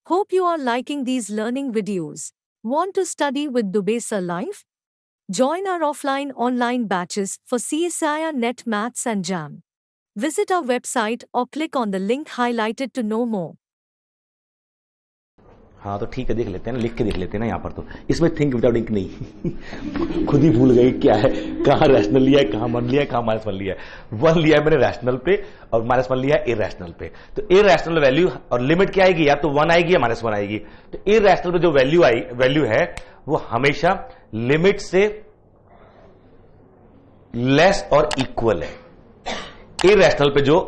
Hope you are liking these learning videos. Want to study with Dubesa Live? Join our offline online batches for CSIR Net Maths and JAM. Visit our website or click on the link highlighted to know more. हाँ तो ठीक है, देख लेते हैं ना, लिख के देख लेते हैं ना। यहाँ पर तो इसमें थिंक विदाउट इंक नहीं खुद ही भूल गई क्या है, कहाँ रैशनल लिया है, कहाँ वन लिया है, कहाँ -1 लिया है। 1 लिया है मैंने रैशनल पे और -1 लिया है इरैशनल पे। तो इरैशनल वैल्यू और लिमिट क्या आएगी, या तो 1 आएगी या -1 आएगी। तो इरैशनल पे जो वैल्यू है वो हमेशा लिमिट से लेस और इक्वल है। इरैशनल पे जो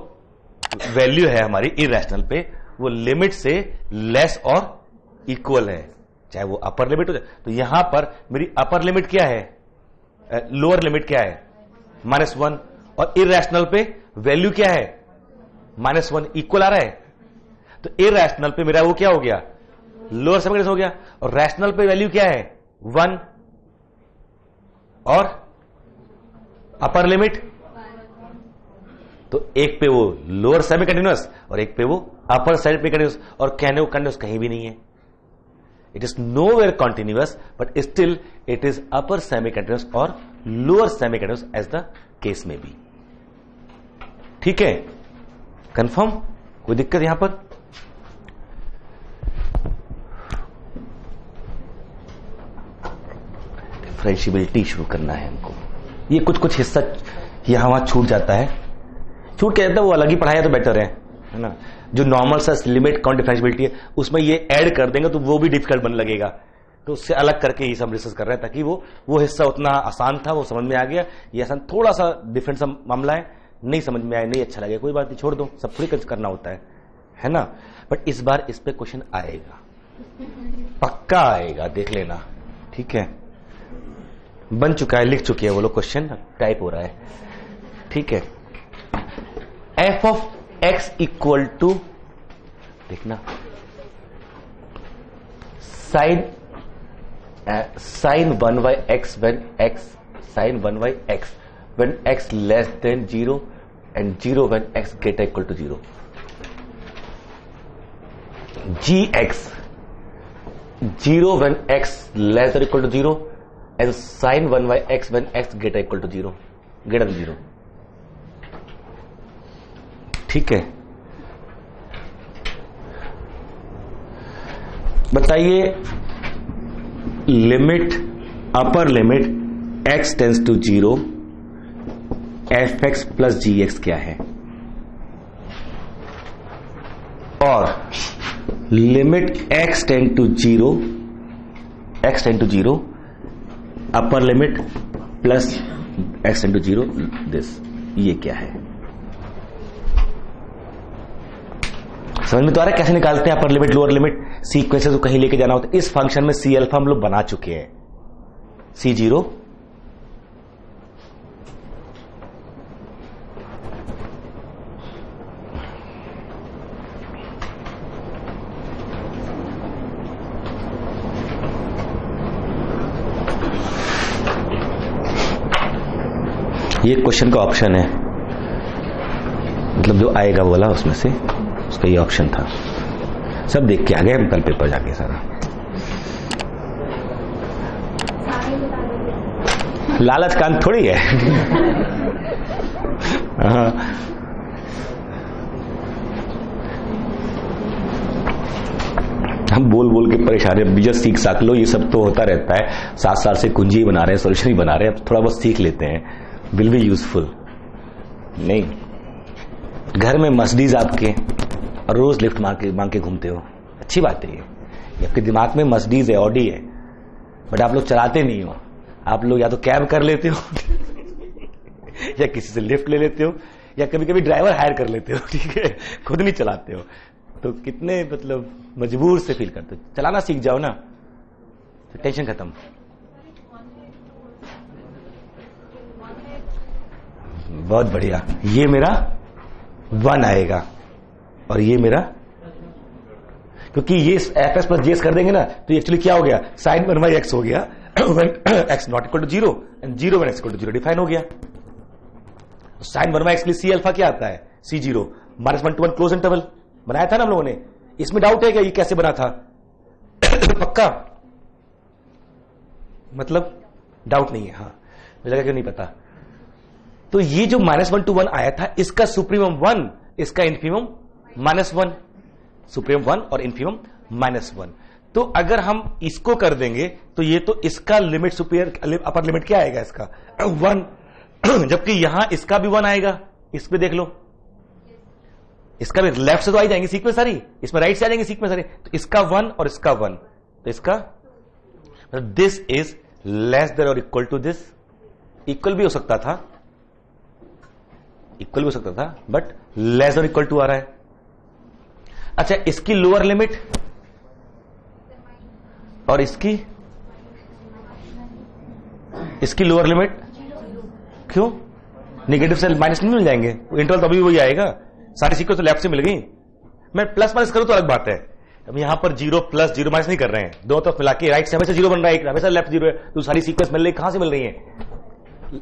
वैल्यू है हमारी इरैशनल पे, वो लिमिट से लेस और इक्वल है, चाहे वो अपर लिमिट हो जाए। तो यहां पर मेरी अपर लिमिट क्या है, लोअर लिमिट क्या है, -1, और इरैशनल पे वैल्यू क्या है, -1, इक्वल आ रहा है। तो इरैशनल पे मेरा वो क्या हो गया, लोअर समीकरण हो गया, और रैशनल पे वैल्यू क्या है, 1, और अपर लिमिट। तो एक पे वो लोअर सेमी कंटिन्यूअस और एक पे वो अपर साइड पे कंटिन्यूअस, और कहने को कंटिन्यूअस कहीं भी नहीं है। It is nowhere continuous, but still it is upper semi continuous और lower semi continuous as the case में बी। ठीक है, कंफर्म, कोई दिक्कत यहां पर? डिफरेंशिएबिलिटी शुरू करना है हमको। ये कुछ हिस्सा यहां वहां छूट जाता है, छूट के जाता है, वो अलग ही पढ़ाया तो बेटर है ना। जो नॉर्मल सा लिमिट काउंट डिफरेंशिएबिलिटी है उसमें ये ऐड कर देंगे तो वो भी डिफिकल्ट बनने लगेगा। तो उससे अलग करके ही सब डिस्कस कर रहे हैं, ताकि वो हिस्सा उतना आसान था, वो समझ में आ गया। ये आसान थोड़ा सा डिफरेंट सा मामला है, नहीं समझ में आया, नहीं अच्छा लगे, कोई बात नहीं, छोड़ दो, सब थोड़ी करना होता है ना। बट इस बार इस पे क्वेश्चन आएगा, पक्का आएगा, देख लेना। ठीक है, बन चुका है, लिख चुके हैं वो लोग, क्वेश्चन टाइप हो रहा है। ठीक है, F of x equal to, देखना, sine 1/x when x, sine 1/x when x less than 0 and 0 when x greater equal to 0. gx 0 when x less than equal to 0 and sin 1/x when x greater equal to 0, greater than 0. ठीक है, बताइए limit, upper limit x tends to 0 fx plus gx क्या है, और limit x tends to 0 upper limit plus x tends to 0 this, ये क्या है? समझ में तो आ रहा है कैसे निकालते हैं अपर लिमिट लोअर लिमिट? सीक्वेंसेस को कहीं लेके जाना होता है। इस फंक्शन में सी अल्फा हम लोग बना चुके हैं, C0 ये क्वेश्चन का ऑप्शन है, मतलब जो आएगा बोला उसमें से उसका ये ऑप्शन था। सब देख के आ गए हम कल पेपर जाके सारा। लालच कान थोड़ी है हम बोल के परेशान है, बीजा सीख साख लो, ये सब तो होता रहता है। 7 साल से कुंजी बना रहे हैं, सोल्यूशन ही बना रहे हैं, अब थोड़ा बहुत सीख लेते हैं, विल बी यूजफुल। नहीं, घर में मर्सिडीज आपके और रोज लिफ्ट मांग के घूमते हो, अच्छी बात है ये आपके दिमाग में मर्सिडीज है, ऑडी है, बट आप लोग चलाते नहीं हो। आप लोग या तो कैब कर लेते हो या किसी से लिफ्ट ले लेते हो, या कभी कभी ड्राइवर हायर कर लेते हो, ठीक है, खुद नहीं चलाते हो। तो कितने मतलब मजबूर से फील करते हो। चलाना सीख जाओ ना, तो टेंशन खत्म। बहुत बढ़िया, ये मेरा 1 आएगा और ये मेरा, क्योंकि ये एफ एस प्लस जीएस कर देंगे ना, तो एक्चुअली क्या हो गया, साइन 1/x हो गया when x not equal to 0 and 0 when x equal to 0 define हो गया। साइन 1/x के लिए सी अल्फा क्या आता है, C0 -1 to 1 क्लोज इंटरवल बनाया था ना हम लोगों ने। इसमें डाउट है क्या ये कैसे बना था? पक्का मतलब डाउट नहीं है। हाँ, मुझे लगा क्यों नहीं पता। तो ये जो -1 to 1 आया था, इसका सुप्रीमम 1, इसका इन्फीमम -1, सुप्रीमम 1 और इन्फीमम -1। तो अगर हम इसको कर देंगे तो ये तो इसका लिमिट सुपीरियर अपर लिमिट क्या आएगा इसका 1, जबकि यहां इसका भी 1 आएगा। इस पे देख लो, इसका भी लेफ्ट से तो आ जाएंगे सीक्वेंस सारी, इसमें राइट से आ जाएंगे सीक्वेंस सारी, तो इसका 1 और इसका 1, तो इसका दिस इज लेस देन और इक्वल टू दिस। इक्वल भी हो सकता था, इक्वल भी हो सकता था, but less than equal to आ रहा है। अच्छा, इसकी लोअर लिमिट और इसकी लोअर लिमिट क्यों? नेगेटिव से माइनस नहीं मिल जाएंगे, इंटरवल तो अभी वही आएगा। सारी सीक्वेंस तो लेफ्ट से मिल गई। मैं प्लस माइनस करूं तो अलग बात है। अब यहां पर 0 प्लस 0 माइनस नहीं कर रहे हैं, दोनों तरफ मिला के राइट से हमेशा 0 बन रहा है, हमेशा लेफ्ट 0 है। तो सारी सीक्वेंस मिल रही, कहां से मिल रही है?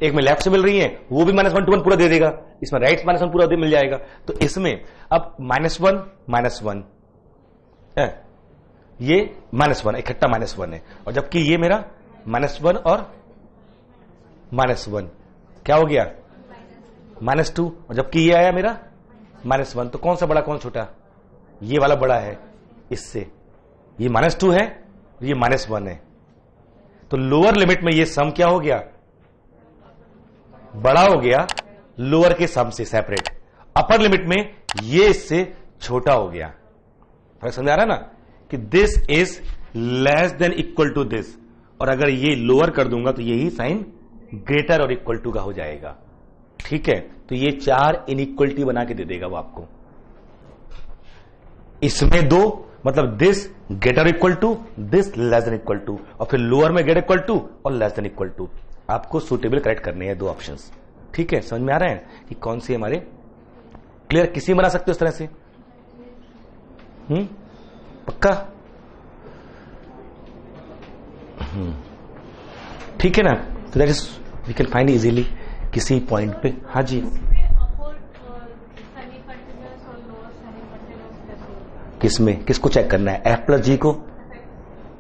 एक में लेफ्ट से मिल रही है, वो भी -1 to 1 पूरा दे देगा, इसमें राइट -1 पूरा मिल जाएगा। तो इसमें अब -1 है, ये -1 इकट्ठा -1 है, और जबकि ये मेरा -1 और -1 क्या हो गया -2, और जबकि ये आया मेरा -1। तो कौन सा बड़ा कौन छोटा? ये वाला बड़ा है इससे। ये -2 है, ये -1 है। तो लोअर लिमिट में ये सम क्या हो गया? बड़ा हो गया लोअर के सम से सेपरेट। अपर लिमिट में ये इससे छोटा हो गया। समझ आ रहा है ना कि this is less than equal to this, और अगर ये लोअर कर दूंगा तो यही साइन ग्रेटर और इक्वल टू का हो जाएगा। ठीक है, तो ये 4 इनइक्वलिटी बना के दे देगा वो आपको। इसमें 2 मतलब this greater equal to, this less than equal to, और फिर लोअर में ग्रेटर इक्वल टू और लेस देन इक्वल टू। आपको सुटेबल करेक्ट करने हैं 2 ऑप्शंस। ठीक है, समझ में आ रहा है कि कौन सी हमारे क्लियर? किसी बना सकते हो इस तरह से? पक्का? ठीक है ना? तो that is we can find easily किसी पॉइंट पे। हाँ जी, किसमें किसको चेक करना है? F प्लस G को।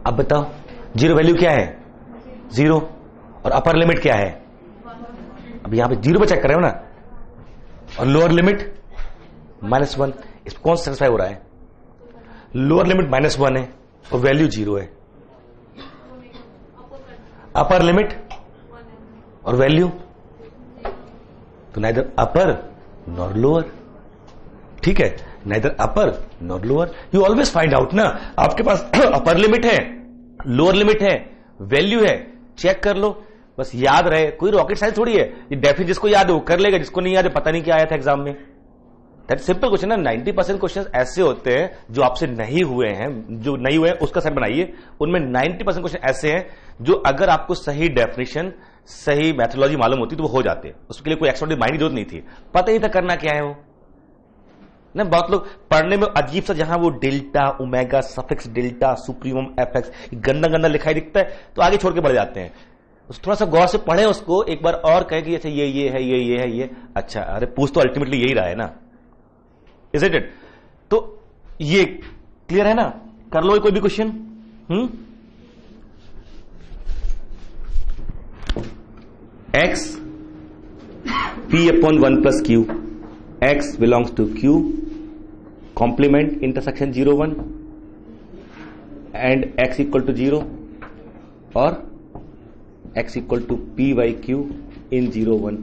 अब बताओ, 0 वैल्यू क्या है? 0, और अपर लिमिट क्या है? अब यहां पे 0 पे चेक कर रहे हो ना, और लोअर लिमिट -1। इस कौन सेटिस्फाई हो रहा है? लोअर लिमिट -1 है और वैल्यू 0 है। अपर लिमिट और वैल्यू तो नाइदर अपर नॉर लोअर। ठीक है, neither upper nor lower. You always find out ना, आपके पास अपर लिमिट है, लोअर लिमिट है, वैल्यू है, चेक कर लो, बस याद रहे। कोई रॉकेट साइंस थोड़ी है, ये डेफिनेशन जिसको याद है वो कर लेगा, जिसको नहीं याद है पता नहीं क्या आया था एग्जाम में। दैट सिंपल क्वेश्चन है। 90% क्वेश्चन ऐसे होते हैं जो आपसे नहीं हुए हैं, जो नहीं हुए हैं उसका सेट बनाइए। उनमें 90% क्वेश्चन ऐसे हैं जो अगर आपको सही डेफिनेशन, सही मैथोलॉजी मालूम होती तो वो हो जाते। उसके लिए कोई एक्स्ट्राऑर्डिनरी माइंड की जरूरत नहीं थी, पता ही था करना क्या है वो ना। बहुत लोग पढ़ने में अजीब सा, जहां वो delta, omega, suffix delta, supremum FX गंदा गंदा लिखाई दिखता है तो आगे छोड़ के बढ़ जाते हैं। थोड़ा सा गौर से पढ़े उसको, एक बार और कहे कि अच्छा ये है, ये है, ये अच्छा, अरे पूछ तो अल्टीमेटली यही रहा है ना, इज़ इट? तो ये क्लियर है ना? कर लो कोई भी question. X P/1 plus Q, x belongs to Q, complement intersection 0 1 and x equal to 0, और x equal to P by Q in 0 1।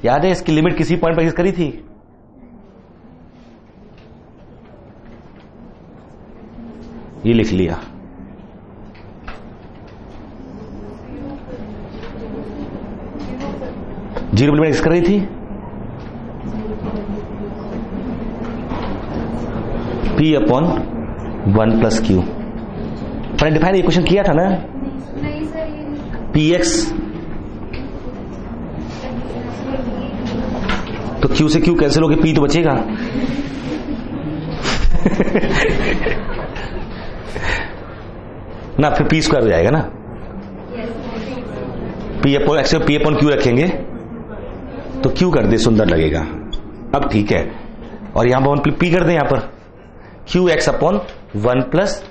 याद है इसकी लिमिट किसी पॉइंट पर यूज करी थी? ये लिख लिया। जीरो लिमिट किस कर रही थी? P/1 plus Q। मैंने डिफाइन ये क्वेश्चन किया था ना, PX तो Q से Q कैंसिल होके P तो बचेगा। ना फिर P स्क्वायर हो जाएगा ना। P/Q रखेंगे तो Q कर दे, सुंदर लगेगा। अब ठीक है, और यहां पर 1 पी कर दें, यहां पर Q x upon 1 plus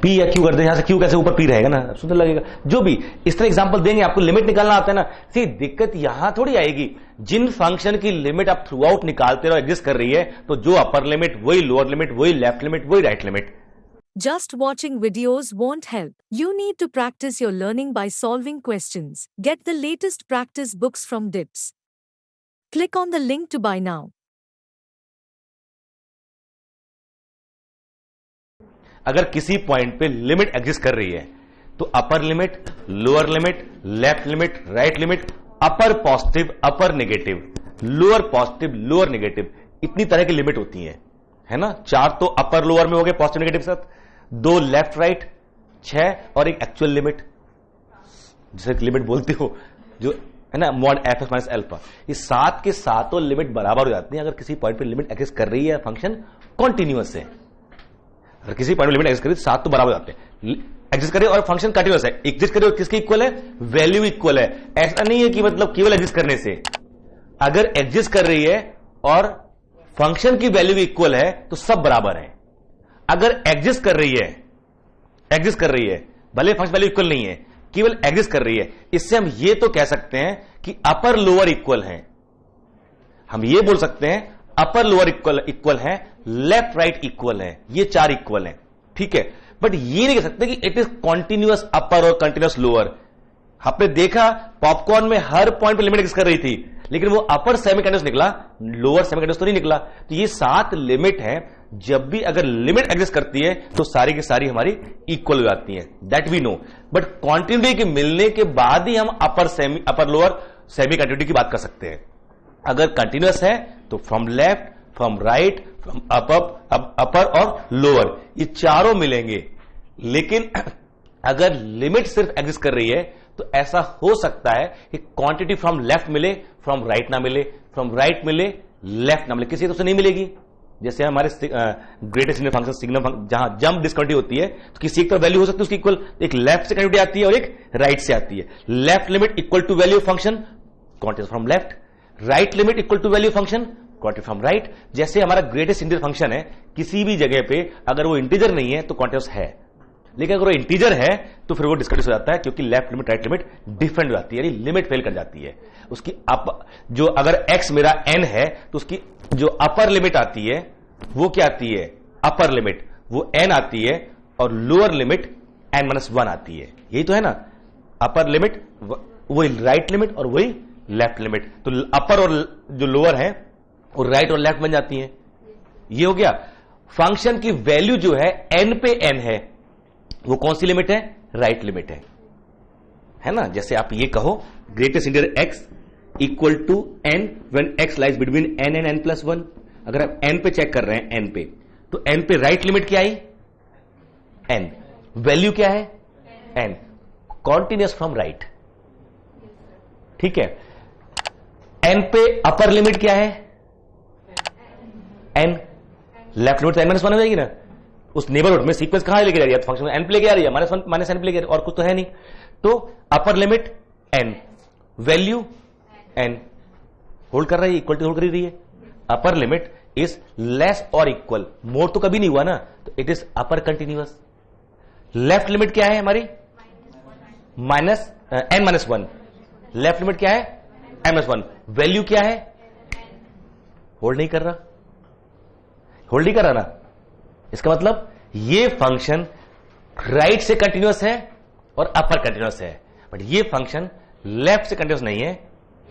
P या क्यू कर दें, यहां से क्यू कैसे ऊपर पी रहेगा ना, सुंदर लगेगा। जो भी इस तरह एग्जांपल देंगे, आपको लिमिट निकालना आता है ना, सी दिक्कत यहां थोड़ी आएगी। जिन फंक्शन की लिमिट आप थ्रू आउट निकालते रहो एग्जिस्ट कर रही है, तो जो अपर लिमिट वही लोअर लिमिट, वही लेफ्ट लिमिट, वही right limit. Just watching videos won't help. You need to practice your learning by solving questions. Get the latest practice books from DIPS. Click on the link to buy now. अगर किसी point पे limit exist कर रही है तो upper limit, lower limit, left limit, right limit, upper positive, upper negative, lower positive, lower negative, इतनी तरह की लिमिट होती है ना। 4 तो अपर लोअर में हो गए पॉजिटिव नेगेटिव के साथ, 2 लेफ्ट राइट, 6 और एक एक्चुअल लिमिट, जिसे लिमिट बोलते हो जो है ना mod F x minus alpha. ये 7 के 7 लिमिट बराबर हो जाती है अगर किसी पॉइंट पे लिमिट एग्जिस्ट कर रही है, फंक्शन कॉन्टिन्यूअस है। अगर किसी पॉइंट में लिमिट एग्जिस्ट करी 7 तो बराबर हो जाते हैं, एग्जिस्ट करे और फंक्शन कंटिन्यूअस है। एग्जिस्ट करे और किसके इक्वल है? वैल्यू इक्वल है। ऐसा नहीं है कि मतलब केवल एग्जिस्ट करने से, अगर एग्जिस्ट कर रही है और फंक्शन की वैल्यू इक्वल है तो सब बराबर है। अगर एग्जिस्ट कर रही है भले फंक्शन वैल्यू इक्वल नहीं है, केवल एग्जिस्ट कर रही है, इससे हम ये तो कह सकते हैं कि अपर लोअर इक्वल है। हम ये बोल सकते हैं अपर लोअर इक्वल है, लेफ्ट राइट इक्वल है, ये 4 इक्वल है, ठीक है। बट ये नहीं कह सकते कि इट इज कॉन्टिन्यूअस अपर और कंटिन्यूअस लोअर। आपने देखा पॉपकॉर्न में हर पॉइंट पे लिमिट एग्जिस्ट कर रही थी, लेकिन वो अपर सेमी कंटिन्यूअस निकला, लोअर सेमी कंटिन्यूअस तो नहीं निकला। तो ये 7 लिमिट है, जब भी अगर लिमिट एग्जिस्ट करती है तो सारी की सारी हमारी इक्वल हो जाती है, that we know. But continuity के मिलने के बाद ही हम अपर लोअर सेमी कंटिन्यूटी की बात कर सकते हैं। अगर कंटिन्यूअस है तो from left, from right, from upper और लोअर, ये चारों मिलेंगे। लेकिन अगर लिमिट सिर्फ एग्जिस्ट कर रही है तो ऐसा हो सकता है कि क्वांटिटी फ्रॉम लेफ्ट मिले, फ्रॉम राइट ना मिले, फ्रॉम राइट मिले, लेफ्ट ना मिले, किसी तो से नहीं मिलेगी। जैसे हमारे ग्रेटेस्ट इंडियन फंक्शन सिग्नम, जहां जंप डिस्कंटिन्यूटी होती है तो किसी एक वैल्यू हो सकती है उसकी इक्वल, एक लेफ्ट से कंटिन्यूटी आती है और एक राइट से आती है। Left limit equal to value function, quantity from left, right limit equal to value function, quantity from right. जैसे हमारा ग्रेटेस्ट इंटीजर फंक्शन है, किसी भी जगह पे अगर वो इंटीजर नहीं है तो क्वांटिटी है, लेकिन अगर वो इंटीजर है तो फिर वो डिस्कंटिन्यूअस हो जाता है, क्योंकि left limit right limit different हो जाती है, यानी लिमिट फेल कर जाती है उसकी। जो अगर x मेरा n है तो उसकी जो अपर लिमिट आती है वो क्या आती है? अपर लिमिट वो n आती है और लोअर लिमिट n-1 आती है। यही तो है ना, अपर लिमिट वही राइट लिमिट और वही लेफ्ट लिमिट। तो अपर और जो लोअर है वो राइट और लेफ्ट बन जाती है। ये हो गया। फंक्शन की वैल्यू जो है n पे n है, वो कौन सी लिमिट है? राइट लिमिट है ना। जैसे आप ये कहो greatest integer x equal to n when x lies between n and n+1। अगर आप n पे चेक कर रहे हैं, n पे, तो n पे राइट लिमिट क्या आई? n। वैल्यू क्या है? n। कॉन्टिन्यूअस फ्रॉम राइट, ठीक है। n पे अपर लिमिट क्या है? n। लेफ्ट लिमिट तो n-1 हो जाएगी ना। उस नेबरहुड में सीक्वेंस कहां लेके जा रही है? फंक्शन में n पे लेके आ रही है, -1 -n पे लेके आ रही है, और कुछ तो है नहीं। तो upper limit n, value n, hold कर रही है, इक्वल टू होल्ड कर रही है। अपर लिमिट इज लेस और इक्वल, मोर तो कभी नहीं हुआ ना, तो it is upper continuous. Left limit क्या है हमारी? n-1। लेफ्ट लिमिट क्या है? n-1। वैल्यू क्या है? होल्ड नहीं कर रहा, होल्ड नहीं कर रहा ना। इसका मतलब ये फंक्शन राइट से कंटिन्यूअस है और अपर कंटिन्यूअस है, बट ये फंक्शन लेफ्ट से कंटिन्यूअस नहीं है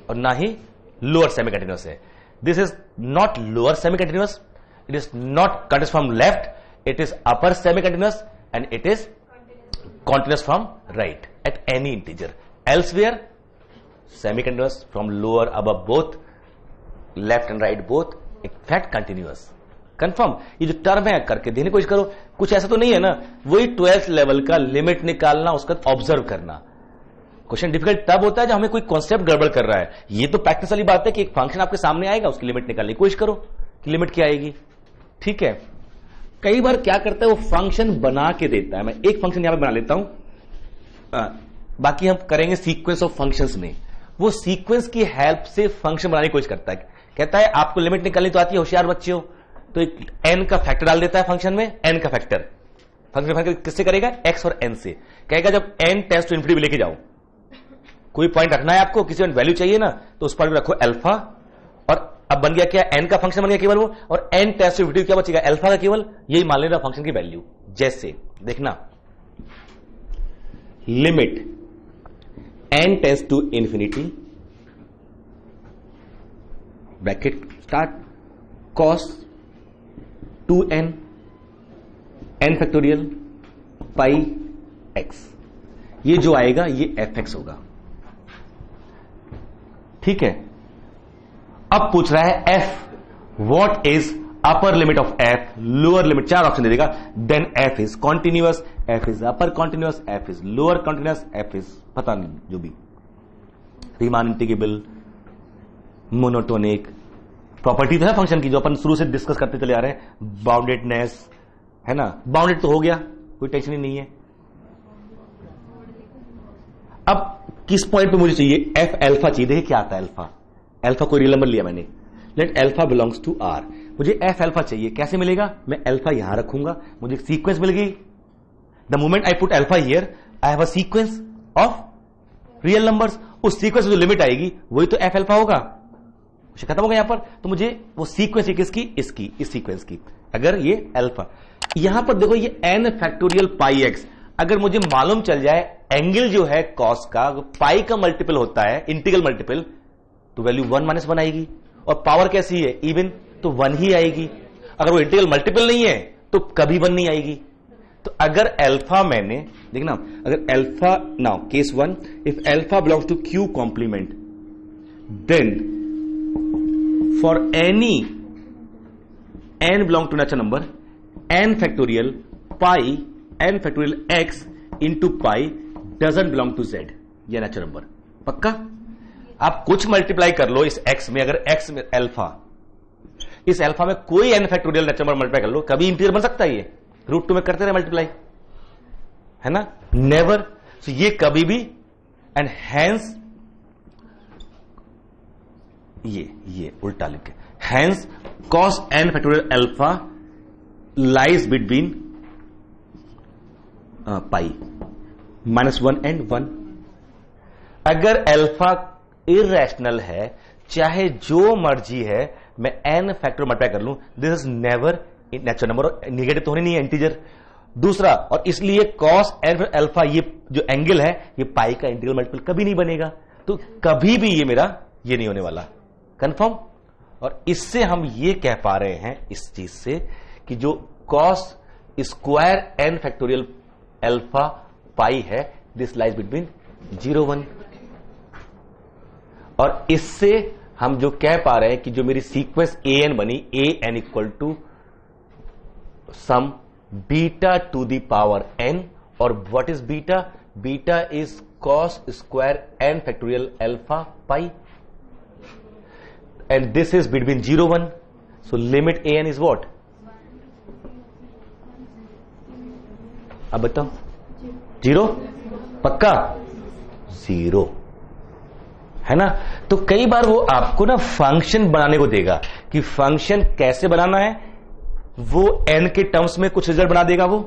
और ना ही लोअर सेमी कंटिन्यूअस है। This is not lower semi continuous, it is not continuous from left, it is upper semi continuous and it is continuous from right at any integer. Elsewhere semi continuous from lower above both, left and right both, in fact continuous. Confirm. ये जो term है करके देने की कोशिश करो, कुछ ऐसा तो नहीं है ना। वही 12th लेवल का लिमिट निकालना, उसका ऑब्जर्व करना। क्वेश्चन डिफिकल्ट तब होता है जब हमें कोई कॉन्सेप्ट गड़बड़ कर रहा है। ये तो प्रैक्टिस वाली बात है कि एक फंक्शन आपके सामने आएगा, उसकी लिमिट निकालने की कोशिश करो कि लिमिट क्या आएगी, ठीक है। कई बार क्या करता है वो फंक्शन बना के देता है। मैं एक फंक्शन यहां पर बना लेता हूं, बाकी हम करेंगे सीक्वेंस ऑफ फंक्शंस में। वो सीक्वेंस की हेल्प से फंक्शन बनाने की कोशिश करता है कहता है आपको लिमिट निकालनी तो आती है, होशियार बच्चे हो, तो एक n का फैक्टर डाल देता है फंक्शन में, n का फैक्टर फंक्शन किससे करेगा, x और n से। कहेगा जब n टेंड्स टू इन्फिनिटी लेके जाओ, कोई पॉइंट रखना है आपको, किसी वैल्यू चाहिए ना, तो उस पॉइंट में रखो अल्फा, और अब बन गया क्या, n का फंक्शन बन गया केवल वो, और n टेंड्स टू इन्फिनिटी क्या बचेगा, अल्फा का केवल, यही मान लेना फंक्शन की वैल्यू। जैसे देखना, limit n tends to infinity bracket start cos 2n n factorial pi x, ये जो आएगा ये fx होगा, ठीक है। अब पूछ रहा है f what is upper limit of f, lower limit, चार ऑप्शन दे देगा, then f is continuous, f is upper continuous, f is lower continuous, f is पता नहीं जो भी, रीमान इंटीग्रेबल, मोनोटोनिक। प्रॉपर्टी तो है फंक्शन की जो अपन शुरू से डिस्कस करते चले आ रहे हैं, बाउंडेडनेस है ना, बाउंडेड तो हो गया, कोई टेंशन ही नहीं है। अब किस पॉइंट पे मुझे चाहिए, एफ अल्फा चाहिए। देखिए क्या आता है अल्फा, अल्फा कोई रियल नंबर लिया मैंने, let alpha belongs to r, मुझे एफ अल्फा चाहिए, कैसे मिलेगा, मैं अल्फा यहां रखूंगा, मुझे सीक्वेंस मिल गई, the moment I put alpha here I have a sequence of real numbers, उस सीक्वेंस में जो लिमिट आएगी वही तो एफ अल्फा होगा, खत्म हो गया यहां पर। तो मुझे वो सीक्वेंस किसकी, इसकी, इस सीक्वेंस की, अगर ये अल्फा, यहां पर देखो ये n फैक्टोरियल पाई x, अगर मुझे मालूम चल जाए एंगल जो है कॉस का पाई का मल्टीपल होता है, इंटीग्रल मल्टीपल, तो वैल्यू 1 - 1 आएगी, और पावर कैसी है, इवन, तो 1 ही आएगी। अगर वो इंटीग्रल मल्टीपल नहीं है तो कभी 1 नहीं आएगी। तो अगर अल्फा मैंने देखना, अगर alpha, now case 1, if alpha belongs to q complement, then for any n belong to natural number, n factorial pi n factorial x into pi doesn't belong to z, ये नेचुरल नंबर पक्का। आप कुछ multiply कर लो इस x में, अगर x में alpha, इस अल्फा में कोई n factorial natural number multiply कर लो, कभी इंटीजर बन सकता है ये, √2 में करते रहे मल्टीप्लाई, है ना, नेवर। तो ये कभी भी, एंड हैंस ये उल्टा लिखे, hence cos n factorial alpha lies between pi -1 and 1। अगर अल्फा इरेशनल है, चाहे जो मर्जी है, मैं n फैक्टोरियल मल्टीप्लाई कर लूं, this is never natural number, और निगेटिव तो होने नहीं है, इंटीजर। दूसरा, और इसलिए cos n अल्फा, ये जो एंगल है, ये पाई का इंटीग्रल मल्टीपल कभी नहीं बनेगा, तो कभी भी ये मेरा ये नहीं होने वाला, कंफर्म। और इससे हम ये कह पा रहे हैं इस चीज से कि जो cos square n factorial alpha पाई है, दिस लाइज बिटवीन 0 1, और इससे हम जो कह पा रहे हैं कि जो मेरी सीक्वेंस an बनी, an equal to some beta to the power n, और what is beta, beta is cos square n factorial alpha pi, and this is between 0 1, so limit an is what, अब बताओ 0 पक्का, 0 है ना। तो कई बार वो आपको ना फंक्शन बनाने को देगा कि फंक्शन कैसे बनाना है, वो n के टर्म्स में कुछ रिजल्ट बना देगा वो,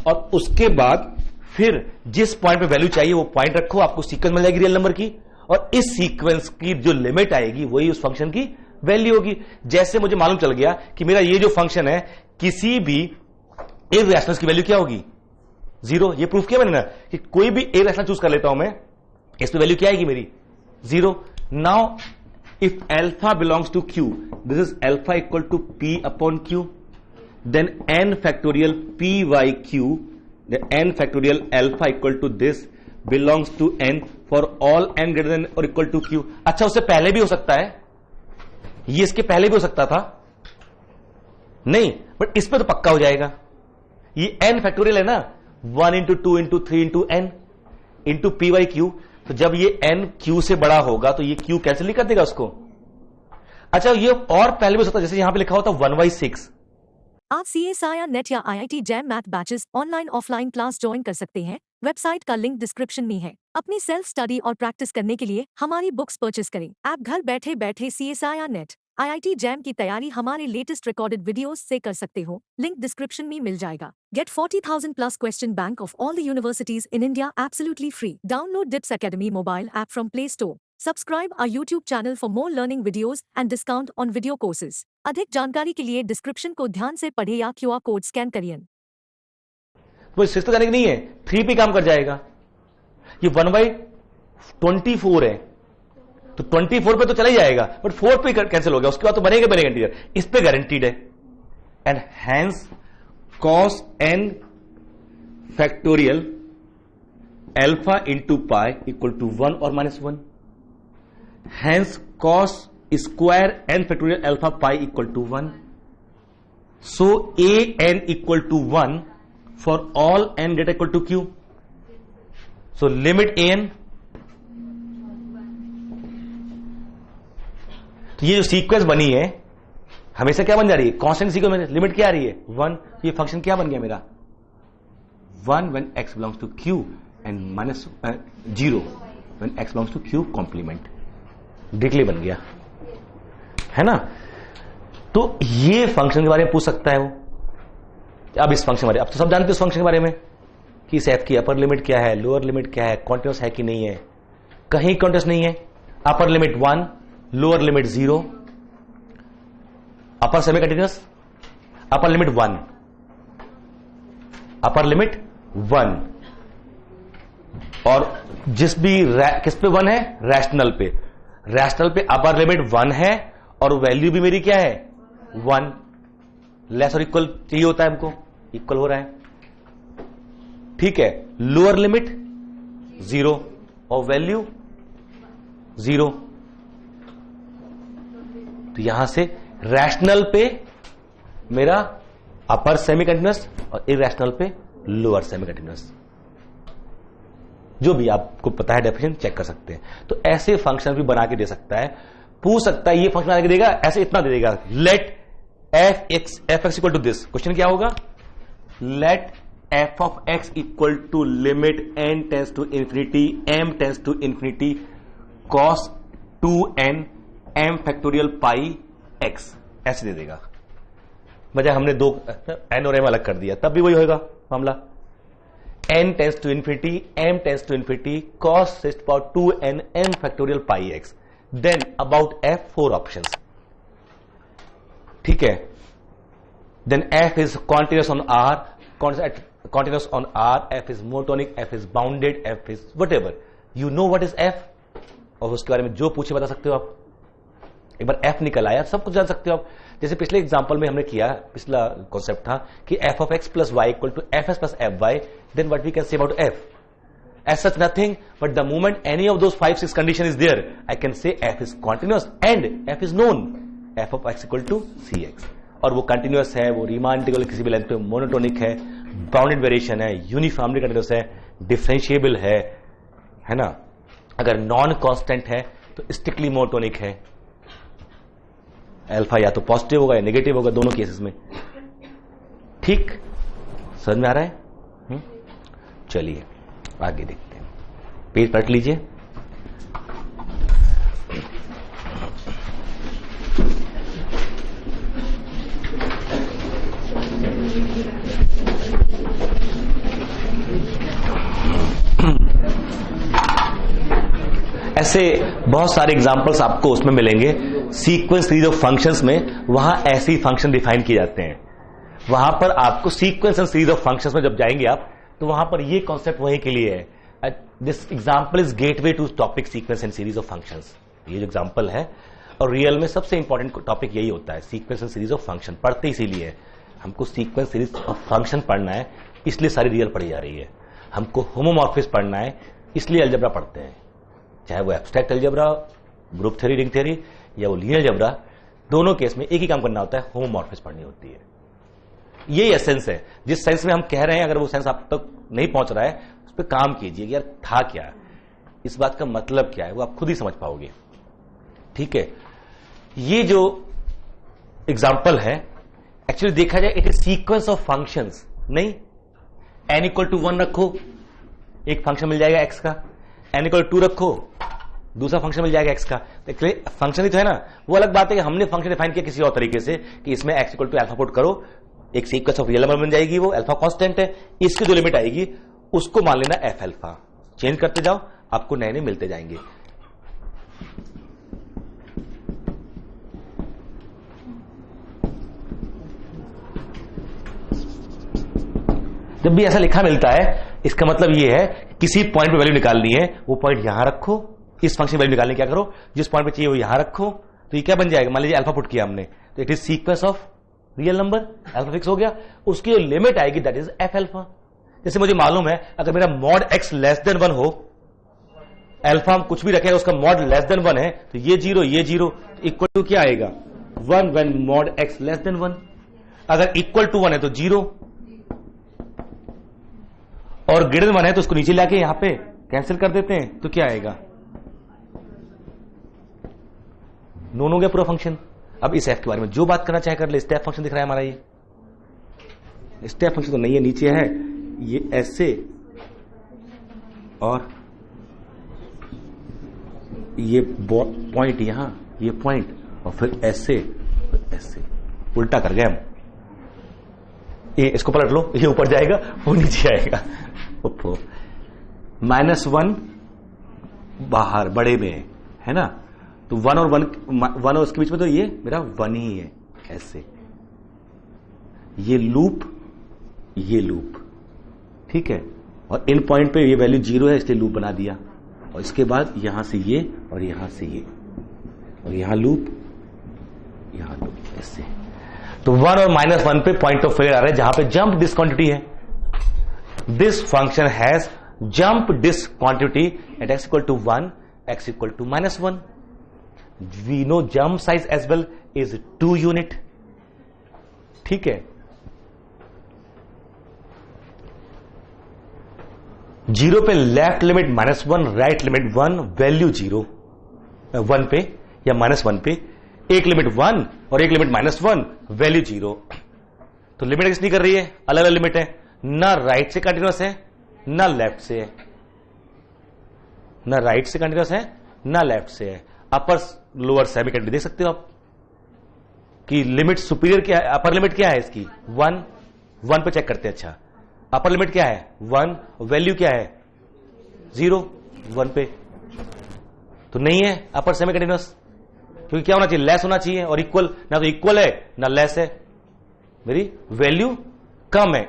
और उसके बाद फिर जिस पॉइंट पे वैल्यू चाहिए वो पॉइंट रखो, आपको सीक्वेंस मिल जाएगी रियल नंबर की, और इस सीक्वेंस की जो लिमिट आएगी वही उस फंक्शन की वैल्यू होगी। जैसे मुझे मालूम चल गया कि मेरा ये जो फंक्शन है, किसी भी इरेशनल की वैल्यू क्या होगी, 0, ये प्रूफ किया मैंने ना, कि कोई भी इरेशनल चूज कर लेता हूं मैं, इस पे वैल्यू क्या आएगी मेरी, 0। Now if alpha belongs to q, this is alpha equal to p upon q, then n factorial p by q, then n factorial alpha equal to this belongs to n for all n greater than और equal to q। अच्छा, उससे पहले भी हो सकता है, ये इसके पहले भी हो सकता था नहीं, बट इस पे तो पक्का हो जाएगा। ये n फैक्टोरियल है ना, 1 into 2 into 3 into n into p by Q, तो जब ये n q से बड़ा होगा तो ये q कैंसिल नहीं कर देगा उसको। अच्छा, ये और पहले भी हो सकता है, जैसे यहां पे लिखा होता 1/6। आप CSIR नेट या IIT jam math batches online offline class join कर सकते हैं। वेबसाइट का लिंक डिस्क्रिप्शन में है। अपनी सेल्फ स्टडी और प्रैक्टिस करने के लिए हमारी बुक्स परचेस करें। आप घर बैठे बैठे CSIR नेट IIT जैम की तैयारी हमारे लेटेस्ट रिकॉर्डेड वीडियोस से कर सकते हो, लिंक डिस्क्रिप्शन में मिल जाएगा। Get 40,000 plus question bank of all the universities in India absolutely free. Download DIPS Academy mobile app from Play Store. Subscribe our YouTube channel for more learning videos and discount on video courses. अधिक जानकारी के लिए description को ध्यान से पढ़े या QR code scan करिए। वो 6 तो जाने की नहीं है, 3 पे काम कर जाएगा। ये 1/24 है, तो 24 पे तो चला ही जाएगा, बट 4 पे कैंसिल हो गया, उसके बाद तो बनेगा इंटीजर, इस पे गारंटीड है। And hence cos n factorial alpha into pi equal to 1 और -1। Hence cos square n factorial alpha pi equal to 1। So a n equal to 1 for all n data equal to q। So limit a n, तो ये जो sequence बनी है हमेशा क्या बन जा रही है, कांस्टेंट सीक्वेंस में लिमिट क्या आ रही है 1। ये फंक्शन क्या बन गया मेरा 1 when x belongs to q and -0 when x belongs to q complement, डिक्ले बन गया है ना। तो ये फंक्शन के बारे में पूछ सकता है वो। अब इस फंक्शन के बारे में, अब तो सब जानते हो इस फंक्शन के बारे में कि इस f की अपर लिमिट क्या है, लोअर लिमिट क्या है, कॉन्टिन्यूअस है कि नहीं है। कहीं कॉन्टिन्यूअस नहीं है। Upper limit 1, lower limit 0, upper semi continuous, upper limit 1, upper limit 1, और जिस भी किस पे 1 है, रैशनल पे। रैशनल पे अपर लिमिट 1 है और वैल्यू भी मेरी क्या है 1। लेस और इक्वल चाहिए होता है हमको, इक्वल हो रहा है, ठीक है। लोअर लिमिट 0 और वैल्यू 0। तो यहां से रैशनल पे मेरा अपर सेमी कंटिन्यूअस और इरैशनल पे लोअर सेमी कंटिन्यूअस, जो भी आपको पता है डेफिनेशन चेक कर सकते हैं। तो ऐसे फंक्शन भी बना के दे सकता है, पूछ सकता है। ये फंक्शन बना के देगा, ऐसे इतना दे देगा, let f x equal to this. Question क्या होगा, let f of x equal to limit n tends to infinity m tends to infinity cos 2n m factorial pi x, ऐसे दे देगा। बजाय हमने दो n और m अलग कर दिया, तब भी वही होगा मामला। n tends to infinity m tends to infinity cos 2n m factorial pi x। Then about f 4 options, ठीक है। Then f is continuous on r, continuous on R, f is monotonic, f is bounded, f is whatever. You know what is f, और उसके बारे में जो पूछे बता सकते हो आप। एक बार f निकल आया सब कुछ जान सकते हो आप। जैसे पिछले एग्जांपल में हमने किया, पिछला कॉन्सेप्ट था कि f of x plus y equal to fs plus fy, then what we can say about f? As such nothing, but the moment any of those 5-6 condition is there, I can say f is continuous and f is known, f of x equal to cx। और वो continuous है, वो Riemann integral किसी भी length पे, monotonic है, bounded variation है, uniformly continuous है, डिफरेंशिएबल है ना। अगर नॉन कांस्टेंट है तो स्ट्रिक्टली मोनोटोनिक है। अल्फा या तो पॉजिटिव होगा या नेगेटिव होगा, दोनों केसेस में। ठीक, समझ में आ रहा है? चलिए आगे देखते हैं, पेज पलट लीजिए। ऐसे बहुत सारे एग्जांपल्स आपको उसमें मिलेंगे, सीक्वेंस सीरीज ऑफ फंक्शंस में। वहां ऐसे ही फंक्शन डिफाइन किए जाते हैं। वहां पर आपको sequence and series of functions में जब जाएंगे आप, तो वहां पर ये कॉन्सेप्ट वही के लिए है। This example is gateway to topic sequence and series of functions. ये जो एग्जांपल है, और रियल में सबसे इंपॉर्टेंट टॉपिक यही होता है, sequence and series of function. पढ़ते इसीलिए हमको सीक्वेंस सीरीज ऑफ फंक्शन पढ़ना है, इसलिए सारी रियल पढ़ी जा रही है। हमको होमोमॉर्फिज्म पढ़ना है, इसलिए अलजेब्रा पढ़ते हैं। चाहे वो abstract algebra, group theory, ring theory, या वो लीनियर अलजेब्रा, दोनों केस में एक ही काम करना होता है, होमोमॉर्फिज्म पढ़नी होती है। ये एसेंस है। जिस सेंस में हम कह रहे हैं, अगर वो सेंस आप तक नहीं पहुंच रहा है, उस पर काम कीजिए कि यार था क्या, इस बात का मतलब क्या है, वो आप खुद ही समझ पाओगे। ठीक है, ये जो एग्जाम्पल है, एक्चुअली देखा जाए it is sequence of functions. नहीं, n = 1 रखो, एक फंक्शन मिल जाएगा x का। n = 2 रखो, दूसरा फंक्शन मिल जाएगा एक्स का। तो फंक्शन ही तो है ना, वो अलग बात है कि हमने फंक्शन डिफाइन किया किसी और तरीके से कि इसमें x equal to alpha put करो, एक सीक्वेंस ऑफ रियल नंबर बन जाएगी, वो अल्फा कांस्टेंट है, इसकी जो लिमिट आएगी उसको मान लेना एफ अल्फा, चेंज करते जाओ आपको नए नए मिलते जाएंगे। जब भी ऐसा लिखा मिलता है इसका मतलब ये है किसी पॉइंट पे वैल्यू निकालनी है, वो पॉइंट यहां रखो, इस फंक्शन वैल्यू निकालने क्या करो, जिस पॉइंट पे चाहिए वो यहां रखो, तो ये क्या बन जाएगा, मान लीजिए अल्फा पुट किया हमने, तो it is sequence of real number, alpha fix हो गया, उसकी जो लिमिट आएगी दैट इज एफ अल्फा। जैसे मुझे मालूम है अगर मेरा मॉड एक्स लेस देन 1 हो, अल्फा हम कुछ भी रखें उसका मॉड लेस देन 1 है, तो ये जीरो इक्वल टू क्या आएगा 1 when mod x less than 1। अगर इक्वल टू 1 है तो 0, और ग्रेटर देन 1 है तो उसको नीचे लाके यहां पे कैंसिल कर देते हैं, तो क्या आएगा, नोन हो गया पूरा फंक्शन। अब इस एफ के बारे में जो बात करना चाहे कर ले। स्टेप फंक्शन दिख रहा है हमारा, ये स्टेप फंक्शन तो नहीं है, नीचे है ये ऐसे और ये पॉइंट यहां, ये पॉइंट और फिर ऐसे उल्टा कर गए हम, ये इसको पलट लो, ये ऊपर जाएगा वो नीचे आएगा, -1 बाहर बड़े में है ना, तो 1 और उसके बीच में तो ये मेरा 1 ही है, ऐसे ये लूप ठीक है, और इन पॉइंट पे ये वैल्यू 0 है इसलिए लूप बना दिया, और इसके बाद यहां से ये और यहां से ये और यहां लूप ऐसे। तो 1 और -1 पे पॉइंट ऑफ फेलियर आ रहा है जहां पे जंप डिसक्वांटिटी है। This function has jump discontinuity at x equal to 1, x equal to -1। We know jump size as well is 2 unit, ठीक है। 0 पे left limit -1, right limit 1, value 0, 1 पे या -1 पे एक लिमिट 1 और एक लिमिट -1, वैल्यू 0। तो लिमिट एक्स नहीं कर रही है, अलग अलग लिमिट है, ना राइट से कंटिन्यूअस है ना लेफ्ट से है, ना राइट से कंटिन्यूअस है ना लेफ्ट से है। अपर लोअर सेमी कंटिन्यूअस देख सकते हो आप कि लिमिट सुपीरियर क्या है, अपर लिमिट क्या है इसकी 1 पे चेक करते हैं। अच्छा अपर लिमिट क्या है 1, वैल्यू क्या है 0, 1 पे तो नहीं है अपर सेमी कंटिन्यूअस, क्योंकि क्या होना चाहिए, लेस होना चाहिए और इक्वल, ना तो इक्वल है ना लेस है, मेरी वैल्यू कम है।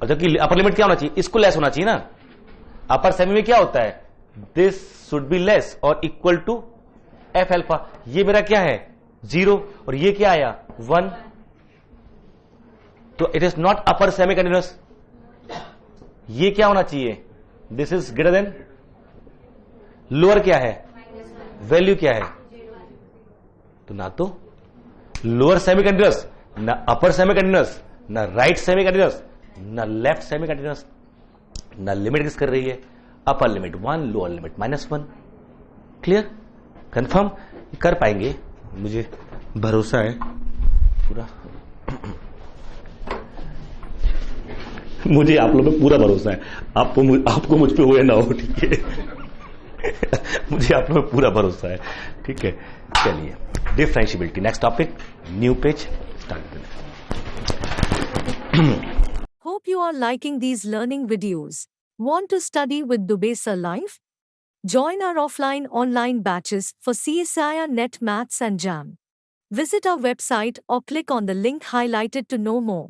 और जबकि अपर लिमिट क्या होना चाहिए, इसको लेस होना चाहिए ना। अपर सेमी में क्या होता है, दिस शुड बी लेस और इक्वल टू एफ अल्फा, ये मेरा क्या है 0 और ये क्या आया 1, तो it is not upper semi continuous. ये क्या होना चाहिए, this is greater than, lower क्या है वैल्यू क्या है, तो ना तो लोअर सेमी कंटिन्यूअस ना अपर सेमी कंटिन्यूअस ना राइट सेमी कंटिन्यूअस ना लेफ्ट सेमी कंटिन्यूअस, ना लिमिट किस कर रही है, upper limit 1, lower limit -1। Clear, confirm कर पाएंगे, मुझे भरोसा है पूरा मुझे आप लोगों पे पूरा भरोसा है, आपको मुझ पे हो या ना हो, ठीक है मुझे आप लोगों पे पूरा भरोसा है, ठीक है। चलिए differentiability, next topic, new page start. Hope you are liking these learning videos. Want to study with Dubesa Live? Join our offline online batches for CSIR Net Maths and Jam. Visit our website or click on the link highlighted to know more.